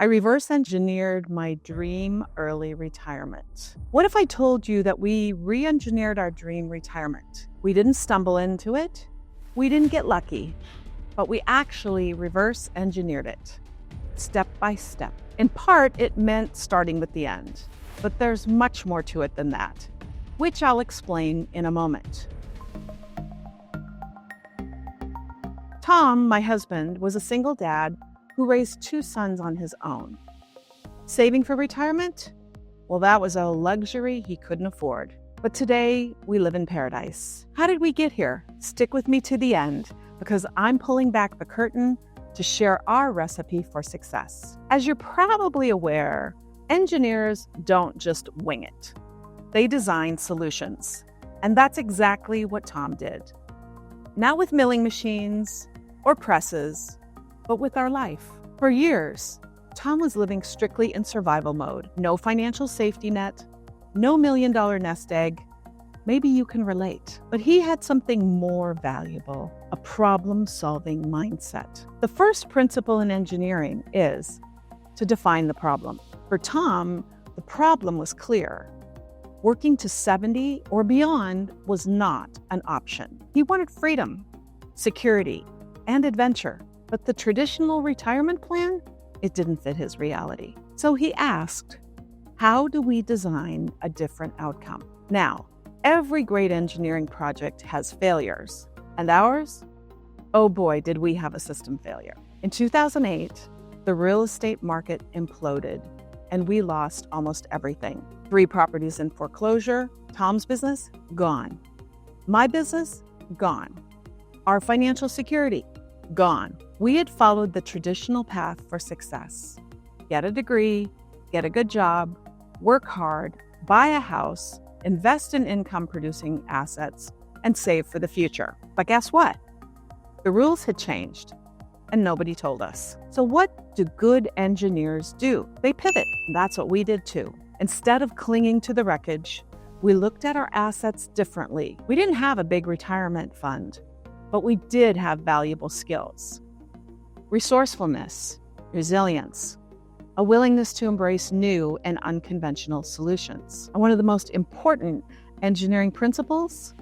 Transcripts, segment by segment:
I reverse engineered my dream early retirement. What if I told you that we re-engineered our dream retirement? We didn't stumble into it. We didn't get lucky, but we actually reverse engineered it, step by step. In part, it meant starting with the end, but there's much more to it than that, which I'll explain in a moment. Tom, my husband, was a single dad who raised 2 sons on his own. Saving for retirement? Well, that was a luxury he couldn't afford. But today, we live in paradise. How did we get here? Stick with me to the end, because I'm pulling back the curtain to share our recipe for success. As you're probably aware, engineers don't just wing it. They design solutions. And that's exactly what Tom did. Not with milling machines or presses, but with our life. For years, Tom was living strictly in survival mode. No financial safety net, no million-dollar nest egg. Maybe you can relate. But he had something more valuable, a problem-solving mindset. The first principle in engineering is to define the problem. For Tom, the problem was clear. Working to 70 or beyond was not an option. He wanted freedom, security, and adventure. But the traditional retirement plan, it didn't fit his reality. So he asked, how do we design a different outcome? Now, every great engineering project has failures. And ours? Oh boy, did we have a system failure. In 2008, the real estate market imploded and we lost almost everything. 3 properties in foreclosure, Tom's business, gone. My business, gone. Our financial security, gone. We had followed the traditional path for success. Get a degree, get a good job, work hard, buy a house, invest in income-producing assets, and save for the future. But guess what? The rules had changed, and nobody told us. So what do good engineers do? They pivot. That's what we did too. Instead of clinging to the wreckage, we looked at our assets differently. We didn't have a big retirement fund, but we did have valuable skills. Resourcefulness, resilience, a willingness to embrace new and unconventional solutions. And one of the most important engineering principles,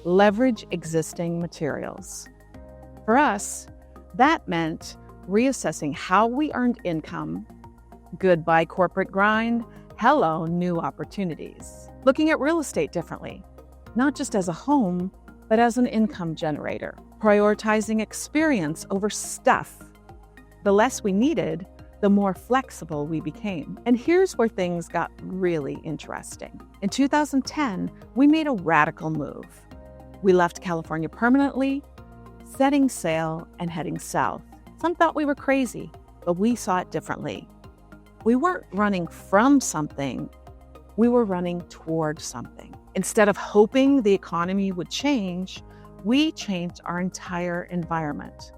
leverage existing materials. For us, that meant reassessing how we earned income, goodbye corporate grind, hello new opportunities. Looking at real estate differently, not just as a home, but as an income generator. Prioritizing experience over stuff. The less we needed, the more flexible we became. And here's where things got really interesting. In 2010, we made a radical move. We left California permanently, setting sail and heading south. Some thought we were crazy, but we saw it differently. We weren't running from something, we were running toward something. Instead of hoping the economy would change, we changed our entire environment.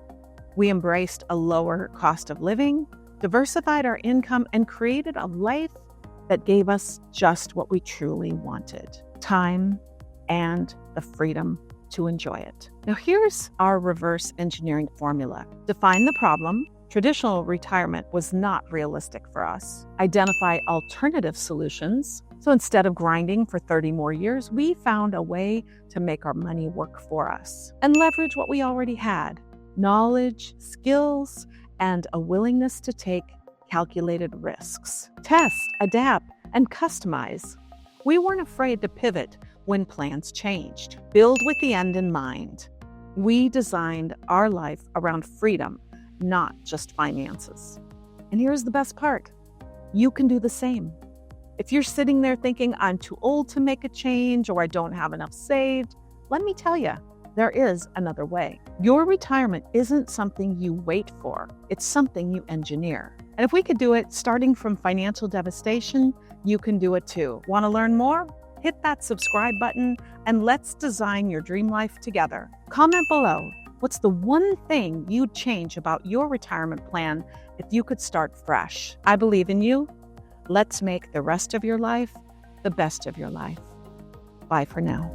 We embraced a lower cost of living, diversified our income, and created a life that gave us just what we truly wanted: time and the freedom to enjoy it. Now here's our reverse engineering formula. Define the problem. Traditional retirement was not realistic for us. Identify alternative solutions. So instead of grinding for 30 more years, we found a way to make our money work for us and leverage what we already had: knowledge, skills, and a willingness to take calculated risks. Test, adapt, and customize. We weren't afraid to pivot when plans changed. Build with the end in mind. We designed our life around freedom, not just finances. And here's the best part. You can do the same. If you're sitting there thinking, I'm too old to make a change or I don't have enough saved, let me tell you, there is another way. Your retirement isn't something you wait for. It's something you engineer. And if we could do it starting from financial devastation, you can do it too. Want to learn more? Hit that subscribe button and let's design your dream life together. Comment below. What's the one thing you'd change about your retirement plan if you could start fresh? I believe in you. Let's make the rest of your life the best of your life. Bye for now.